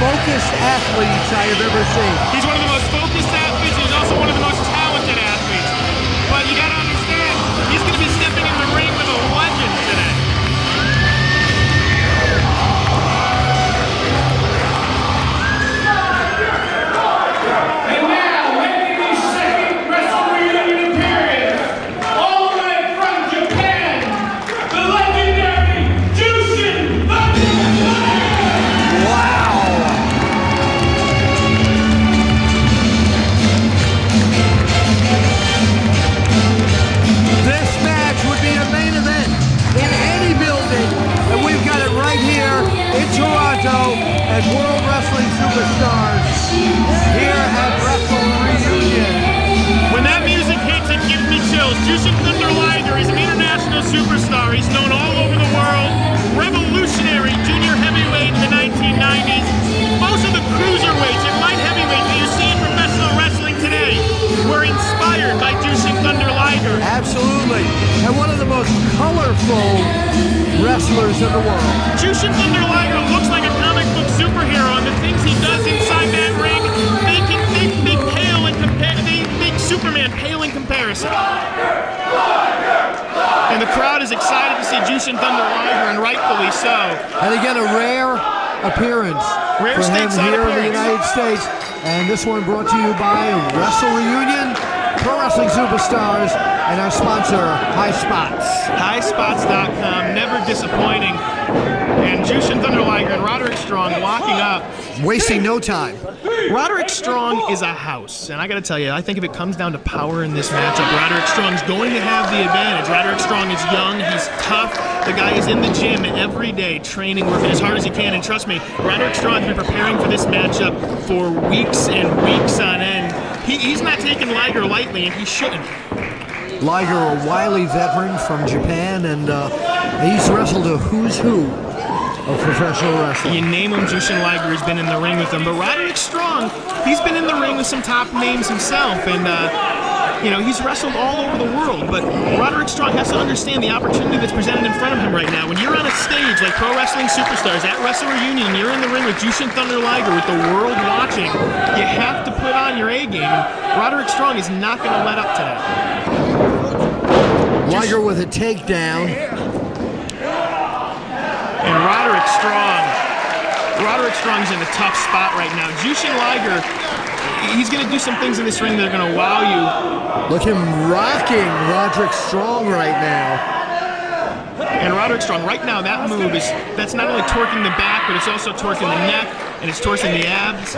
focused athletes I have ever seen. He's one of the most focused athletes. He's also one of the most talented athletes. But you got to understand, he's going to be stepping in the ring with a legend today. And now, making his second wrestling reunion appearance, all the way from Japan, the legendary Jushin Thunder Liger! Wow! This match would be a main event in any building, and we've got it right here in Toronto at World Wrestling Superstars here at Wrestle Reunion. When that music hits, it gives me chills. Jushin Thunder Liger is an international superstar. He's known all over the world. Revolutionary junior heavyweight in the 1990s. Most of the cruiserweights and light heavyweights that you see in professional wrestling today were inspired by Jushin Thunder Liger. Absolutely, and one of the most colorful wrestlers in the world. Jushin Thunder Liger looks like a comic book superhero, and the things he does inside that ring, they pale in comparison. They make Superman pale in comparison. And the crowd is excited to see Jushin Thunder Liger, and rightfully so. And again, a rare appearance for him here in the United States. And this one brought to you by Wrestle Reunion, Pro Wrestling Superstars, and our sponsor, High Spots. HighSpots.com, never disappointing. And Jushin Thunder Liger and Roderick Strong locking up. Wasting no time. Roderick Strong is a house, and I gotta tell you, I think if it comes down to power in this matchup, Roderick Strong's going to have the advantage. Roderick Strong is young, he's tough, the guy is in the gym every day, training, working as hard as he can, and trust me, Roderick Strong's been preparing for this matchup for weeks and weeks on end. He's not taking Liger lightly, and he shouldn't. Liger, a wily veteran from Japan, and he's wrestled a who's who of professional wrestling. You name him, Jushin Liger has been in the ring with him. But Roderick Strong, he's been in the ring with some top names himself, and you know, he's wrestled all over the world. But Roderick Strong has to understand the opportunity that's presented in front of him right now. When you're on a stage like Pro Wrestling Superstars at Wrestle Reunion, you're in the ring with Jushin Thunder Liger with the world watching. You have to put on your A game, and Roderick Strong is not going to let up to that. Liger with a takedown. And Roderick Strong's in a tough spot right now. Jushin Liger, he's going to do some things in this ring that are going to wow you. Look him rocking Roderick Strong right now. And Roderick Strong, right now, that move that's not only torquing the back, but it's also torquing the neck, and it's torquing the abs.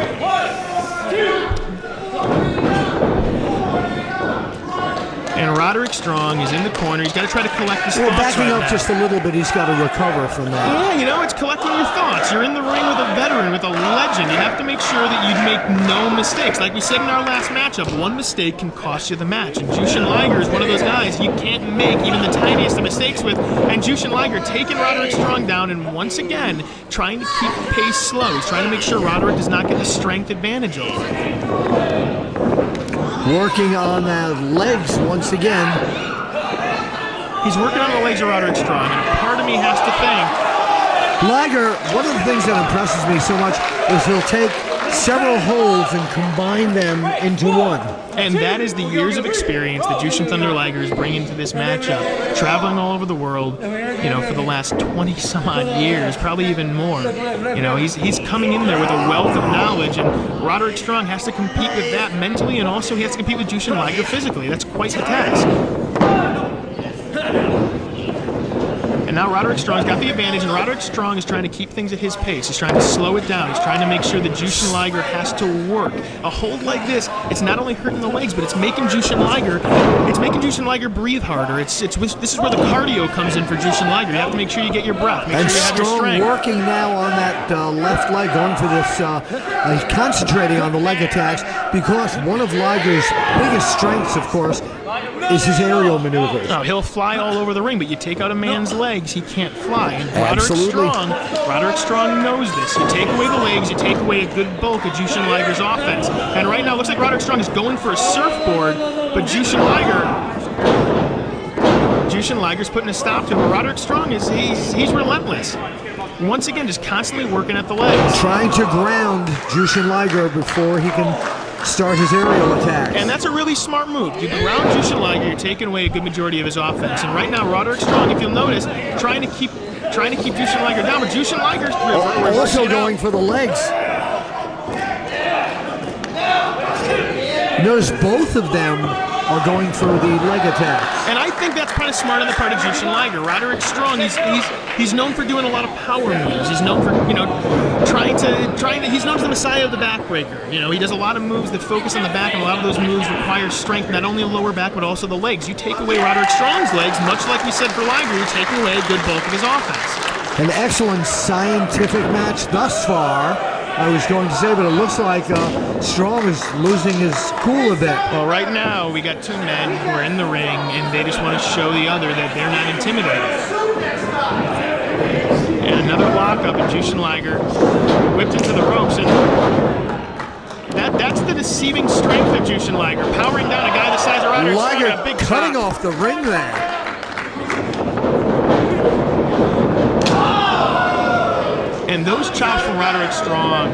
And Roderick Strong is in the corner. He's got to try to collect his thoughts backing right up now. just a little bit, he's got to recover from that. Yeah, you know, it's collecting your thoughts. You're in the ring with a veteran, with a legend. You have to make sure that you make no mistakes. Like we said in our last matchup, one mistake can cost you the match. And Jushin Liger is one of those guys you can't make even the tiniest of mistakes with. And Jushin Liger taking Roderick Strong down, and once again, trying to keep the pace slow. He's trying to make sure Roderick does not get the strength advantage over him. Working on the legs once again. He's working on the legs of Roderick Strong, and part of me has to think. Liger, one of the things that impresses me so much is he'll take several holds and combine them into one. And that is the years of experience that Jushin Thunder Liger is bringing to this matchup. Traveling all over the world, you know, for the last 20-some-odd years, probably even more. You know, he's coming in there with a wealth of knowledge, and Roderick Strong has to compete with that mentally, and also he has to compete with Jushin Liger physically. That's quite the task. And now Roderick Strong's got the advantage, and Roderick Strong is trying to keep things at his pace. He's trying to slow it down. He's trying to make sure that Jushin Liger has to work. A hold like this, it's not only hurting the legs, but it's making Jushin Liger breathe harder. This is where the cardio comes in for Jushin Liger. You have to make sure you get your breath. Make sure you have your strength. Working now on that left leg, going for this, concentrating on the leg attacks, because one of Liger's biggest strengths, of course, is his aerial maneuvers. Oh, he'll fly all over the ring, but you take out a man's legs, he can't fly. And Absolutely. Roderick Strong knows this. You take away the legs, you take away a good bulk of Jushin Liger's offense. And right now, it looks like Roderick Strong is going for a surfboard, but Jushin Liger's putting a stop to him. But Roderick Strong he's relentless. once again, just constantly working at the legs. Trying to ground Jushin Liger before he can start his aerial attack. And that's a really smart move. You ground Jushin Liger, you're taking away a good majority of his offense. And right now, Roderick Strong, if you'll notice, trying to keep Jushin Liger down, but Jushin Liger's also going for the legs. Notice both of them are going for the leg attacks. And I think that's kind of smart on the part of Jushin Liger. Roderick Strong, he's known for doing a lot of power moves. He's known for, he's known as the messiah of the backbreaker. He does a lot of moves that focus on the back, and a lot of those moves require strength, not only the lower back, but also the legs. You take away Roderick Strong's legs, much like we said for Liger, you're taking away a good bulk of his offense. An excellent scientific match thus far, I was going to say, but it looks like Strong is losing his cool a bit. Well, right now, we got two men who are in the ring, and they just want to show the other that they're not intimidated. And another lockup, and Jushin Liger whipped into the ropes, and that's the deceiving strength of Jushin Liger, powering down a guy the size of Roderick Strong. Liger a big cutting chop off the ring there. And those chops from Roderick Strong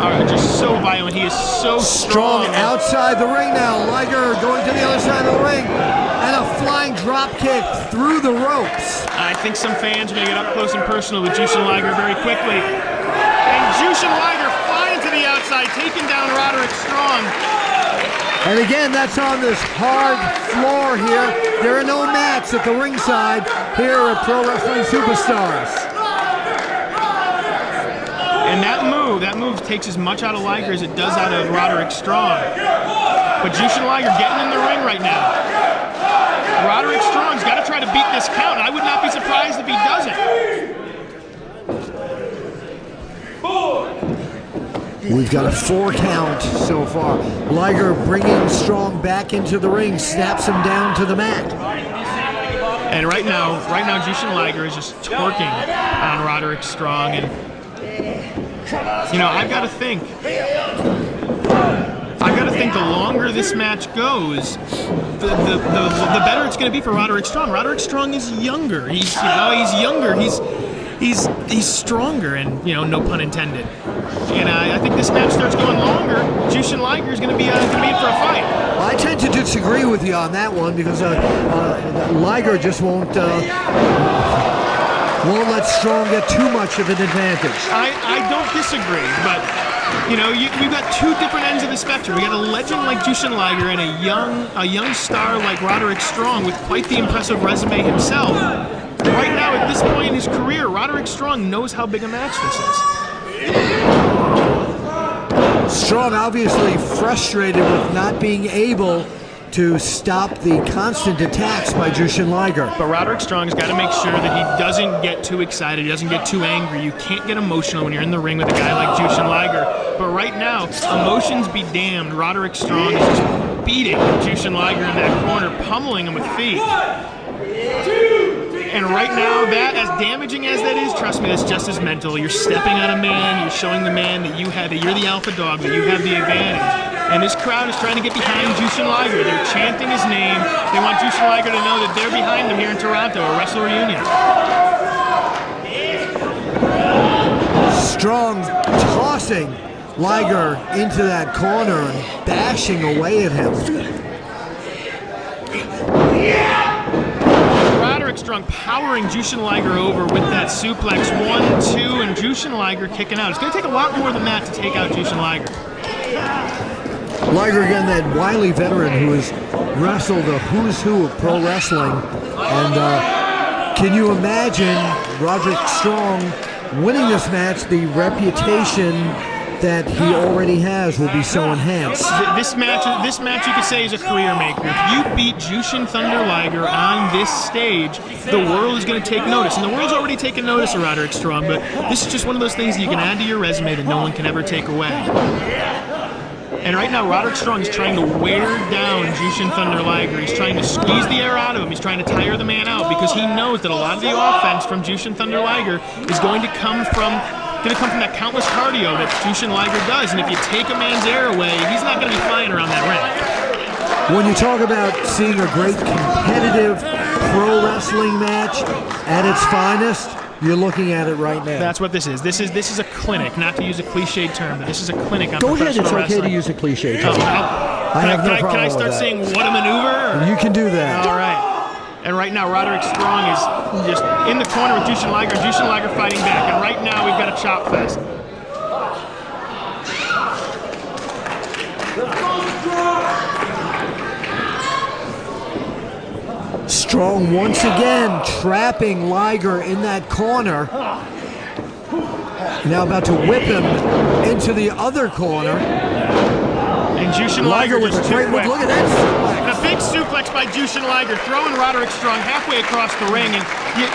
are just so violent. He is so strong. Outside the ring now. Liger going to the other side of the ring. And a flying drop kick through the ropes. I think some fans may get up close and personal with Jushin Liger very quickly. And Jushin Liger flying to the outside, taking down Roderick Strong. And again, that's on this hard floor here. There are no mats at the ringside here at Pro Wrestling Superstars. And that move takes as much out of Liger as it does out of Roderick Strong. But Jushin Liger getting in the ring right now. Roderick Strong's got to try to beat this count. I would not be surprised if he doesn't. We've got a 4 count so far. Liger bringing Strong back into the ring, snaps him down to the mat. And right now Jushin Liger is just twerking on Roderick Strong, and I've got to think the longer this match goes, the better it's going to be for Roderick Strong. Roderick Strong is younger. He's younger. He's stronger, and no pun intended. And I think this match starts going longer. Jushin Liger is going to be in for a fight. Well, I tend to disagree with you on that one because Liger just won't let Strong get too much of an advantage. I don't disagree, but we've got two different ends of the spectrum. We got a legend like Jushin Liger and a young star like Roderick Strong with quite the impressive resume himself. Right now, at this point in his career, Roderick Strong knows how big a match this is. Strong obviously frustrated with not being able to stop the constant attacks by Jushin Liger. But Roderick Strong's got to make sure that he doesn't get too excited, he doesn't get too angry. You can't get emotional when you're in the ring with a guy like Jushin Liger. But right now, emotions be damned, Roderick Strong is just beating Jushin Liger in that corner, pummeling him with feet. And right now, that, as damaging as that is, trust me, that's just as mental. You're stepping on a man, you're showing the man that you're the alpha dog, that you have the advantage. And this crowd is trying to get behind Jushin Liger. They're chanting his name. They want Jushin Liger to know that they're behind him here in Toronto, a Wrestle Reunion. Strong tossing Liger into that corner and bashing away at him. Roderick Strong powering Jushin Liger over with that suplex. 1, 2, and Jushin Liger kicking out. It's going to take a lot more than that to take out Jushin Liger. Liger, again, that wily veteran who has wrestled a who's who of pro wrestling. And can you imagine Roderick Strong winning this match? The reputation that he already has will be so enhanced. This match you could say is a career maker. If you beat Jushin Thunder Liger on this stage, the world is going to take notice. And the world's already taken notice of Roderick Strong, but this is just one of those things that you can add to your resume that no one can ever take away. And right now, Roderick Strong is trying to wear down Jushin Thunder Liger. He's trying to squeeze the air out of him. He's trying to tire the man out because he knows that a lot of the offense from Jushin Thunder Liger is going to come from that countless cardio that Jushin Liger does. And if you take a man's air away, he's not going to be flying around that ring. When you talk about seeing a great competitive pro wrestling match at its finest, you're looking at it right now. That's what this is. This is a clinic, not to use a cliched term, but this is a clinic on Go ahead, professional it's wrestling. okay to use a cliche term. I have no problem Can I with start that. saying what a maneuver? You can do that. All right. And right now, Roderick Strong is just in the corner with Jushin Liger. Jushin Liger fighting back. And right now, we've got a chop fest. Strong once again trapping Liger in that corner. Now about to whip him into the other corner. And Jushin Liger with a just great too move. quick. Look at that suplex. And a big suplex by Jushin Liger, throwing Roderick Strong halfway across the ring. And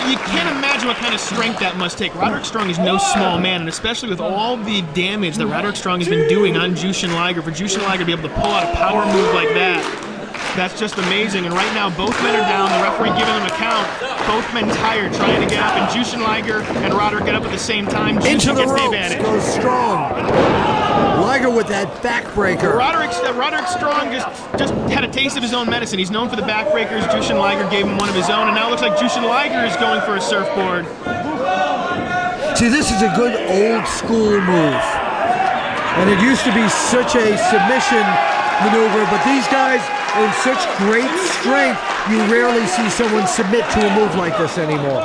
you can't imagine what kind of strength that must take. Roderick Strong is no small man, and especially with all the damage that Roderick Strong has been doing on Jushin Liger, for Jushin Liger to be able to pull out a power move like that, that's just amazing. And right now, both men are down. The referee giving them a count. Both men tired, trying to get up. And Jushin Liger and Roderick get up at the same time. Jushin Into the gets the ropes advantage. goes Strong. Liger with that backbreaker. Roderick Strong just had a taste of his own medicine. He's known for the backbreakers. Jushin Liger gave him one of his own, and now it looks like Jushin Liger is going for a surfboard. See, this is a good old school move. And it used to be such a submission maneuver, but these guys in such great strength, you rarely see someone submit to a move like this anymore.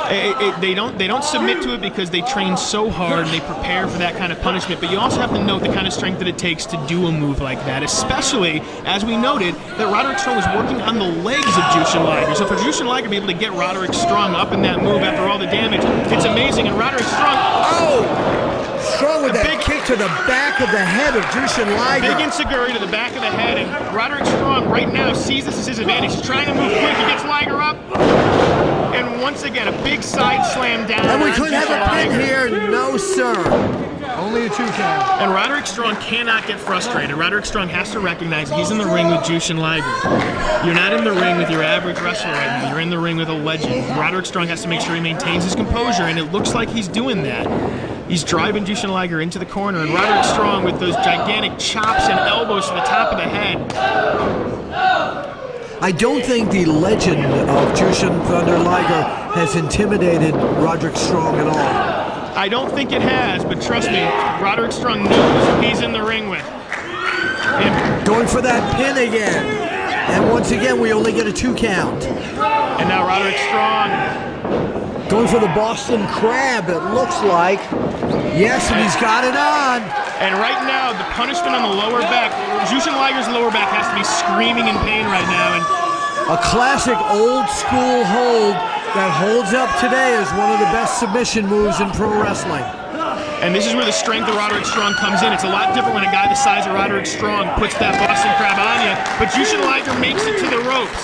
They don't submit to it because they train so hard and they prepare for that kind of punishment. But you also have to note the kind of strength that it takes to do a move like that, especially as we noted that Roderick Strong was working on the legs of Jushin Liger. So for Jushin Liger to be able to get Roderick Strong up in that move after all the damage, it's amazing. And Roderick Strong, Strong with that big kick to the back of the head of Jushin Liger. big enziguri to the back of the head, and Roderick Strong right now sees this as his advantage. He's trying to move quick. He gets Liger up, and once again a big side slam down. And we on could have Jushin a pin Liger. here, no sir. Only a 2 count. And Roderick Strong cannot get frustrated. Roderick Strong has to recognize he's in the ring with Jushin Liger. You're not in the ring with your average wrestler right now. You're in the ring with a legend. Roderick Strong has to make sure he maintains his composure, and it looks like he's doing that. He's driving Jushin Liger into the corner, and Roderick Strong with those gigantic chops and elbows to the top of the head. I don't think the legend of Jushin Thunder Liger has intimidated Roderick Strong at all. I don't think it has, but trust me, Roderick Strong knows who he's in the ring with. And Going for that pin again. And once again, we only get a 2 count. now Roderick Strong. Going for the Boston Crab, it looks like. Yes, and he's got it on. And right now, the punishment on the lower back, Jushin Liger's lower back has to be screaming in pain right now. And A classic old school hold that holds up today as one of the best submission moves in pro wrestling. And this is where the strength of Roderick Strong comes in. It's a lot different when a guy the size of Roderick Strong puts that Boston Crab on you. But Jushin Liger makes it to the ropes.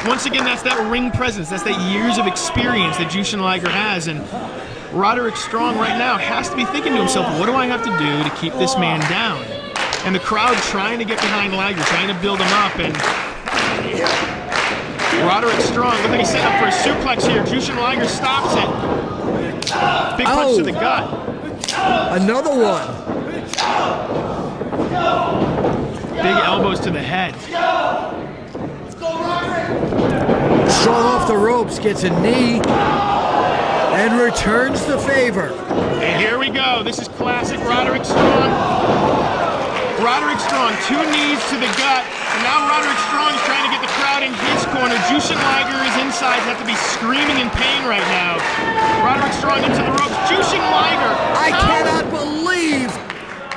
Once again, that's that ring presence. That's that years of experience that Jushin Liger has. And Roderick Strong right now has to be thinking to himself, what do I have to do to keep this man down? And the crowd trying to get behind Liger, trying to build him up. And Roderick Strong, look like he's setting up for a suplex here. Jushin Liger stops it. Big punch to the gut. Another one. Big elbows to the head. Strong off the ropes, gets a knee, and returns the favor. And here we go. This is classic Roderick Strong. Roderick Strong, 2 knees to the gut. And now Roderick Strong is trying to get the crowd in his corner. Jushin Liger is inside, have to be screaming in pain right now. Roderick Strong into the ropes. Jushin Liger. I cannot believe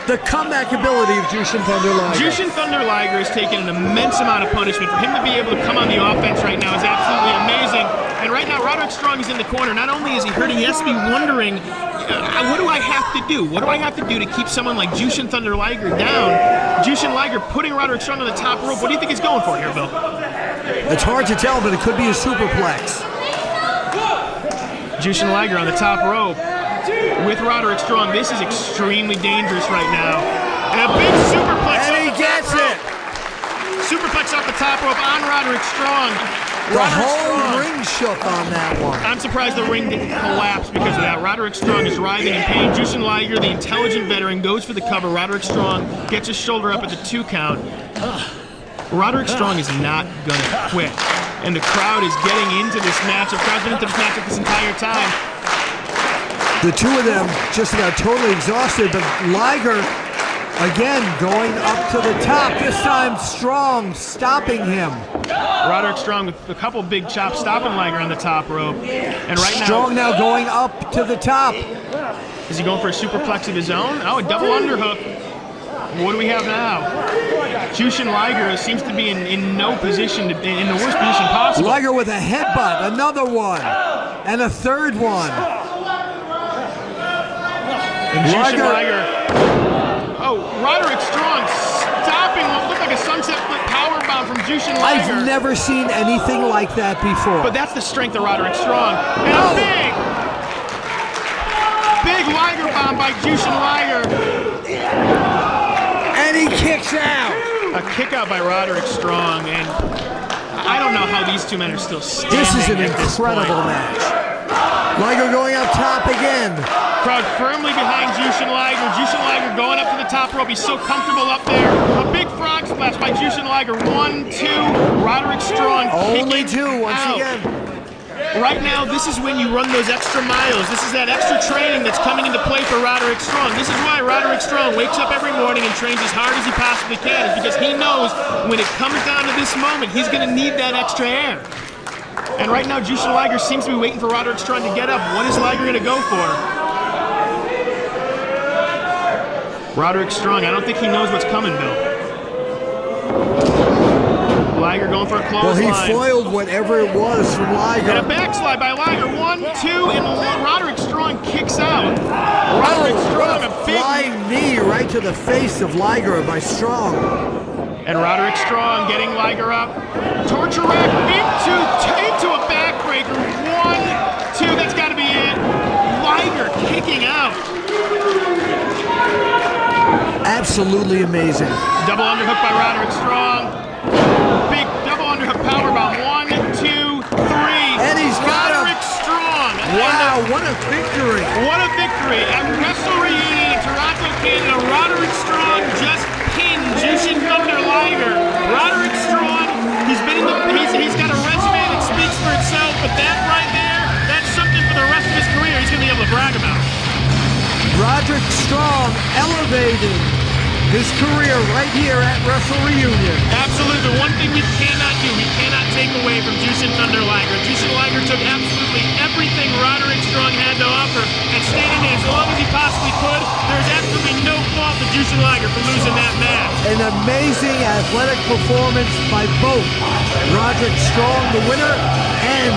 the comeback ability of Jushin Thunder Liger. Jushin Thunder Liger has taken an immense amount of punishment. For him to be able to come on the offense right now is absolutely amazing. And right now, Roderick Strong is in the corner. Not only is he hurting, he has to be wondering, what do I have to do? What do I have to do to keep someone like Jushin Thunder Liger down? Jushin Liger putting Roderick Strong on the top rope. What do you think he's going for here, Bill? It's hard to tell, but it could be a superplex. Jushin Liger on the top rope with Roderick Strong. This is extremely dangerous right now. And a big superplex And he off the gets top rope. it. Superplex off the top rope on Roderick Strong. The Roderick whole Strong. ring shook on that one. I'm surprised the ring didn't collapse because of that. Roderick Strong is writhing in pain. Jushin Liger, the intelligent veteran, goes for the cover. Roderick Strong gets his shoulder up at the 2 count. Roderick Strong is not going to quit. And the crowd is getting into this matchup. The crowd's been into this matchup this entire time. The two of them just about totally exhausted, but Liger, again, going up to the top. This time Strong stopping him. Roderick Strong with a couple big chops stopping Liger on the top rope. And right Strong now going up to the top. Is he going for a superplex of his own? Oh, a double underhook. What do we have now? Jushin Liger seems to be in no position, in the worst position possible. Liger with a headbutt, another one, and a third one. And Jushin Liger. Oh, Roderick Strong stopping what looked like a sunset flip powerbomb from Jushin Liger. I've never seen anything like that before. But that's the strength of Roderick Strong. And a big Liger bomb by Jushin Liger. And he kicks out. A kick out by Roderick Strong, and I don't know how these two men are still standing. This is an incredible match. Liger going up top again. Crowd firmly behind Jushin Liger. Jushin Liger going up to the top rope. He's so comfortable up there. A big frog splash by Jushin Liger. 1, 2. Roderick Strong Only kicking two once out. again. Right now, this is when you run those extra miles. This is that extra training that's coming into play for Roderick Strong. This is why Roderick Strong wakes up every morning and trains as hard as he possibly can, is because he knows when it comes down to this moment, he's going to need that extra air. And right now, Jushin Liger seems to be waiting for Roderick Strong to get up. What is Liger going to go for? Roderick Strong, I don't think he knows what's coming, Bill. Liger going for a clothesline. Well, he foiled whatever it was from Liger. And a backslide by Liger. 1, 2, and Roderick Strong kicks out. Roderick Strong, a big flying knee right to the face of Liger by Strong. And Roderick Strong getting Liger up. Torture rack into a backbreaker. 1, 2, that's got to be it. Liger kicking out. Absolutely amazing. Double underhook by Roderick Strong. Big double underhook powerbomb. 1, 2, 3. And he's got Roderick Strong. Wow, what a victory. What a victory. At Wrestle Reunion in Toronto, Canada, Roderick Strong just pinned Jushin Thunder Liger. Roderick Strong, he's got a resume that speaks for itself, but that right there, that's something for the rest of his career he's going to be able to brag about. Roderick Strong elevating his career right here at Wrestle Reunion. Absolutely. One thing we cannot do, we cannot take away from Jushin Thunder Liger. Jushin Liger took absolutely everything Roderick Strong had to offer and stayed in it as long as he possibly could. There's absolutely no fault to Jushin Liger for losing that match. An amazing athletic performance by both Roderick Strong, the winner, and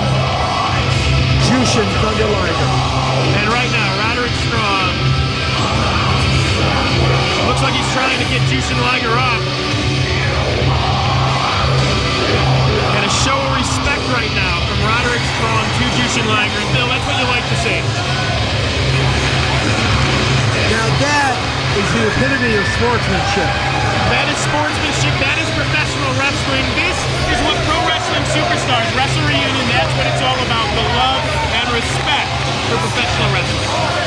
Jushin Thunder Liger. And right now, Roderick Strong looks like he's trying to get Jushin Liger up. And a show of respect right now from Roderick Strong to Jushin Liger. And Bill, that's what you like to see. Now that is the epitome of sportsmanship. That is sportsmanship. That is professional wrestling. This is what Pro Wrestling Superstars, Wrestle Reunion, that's what it's all about. The love and respect for professional wrestling.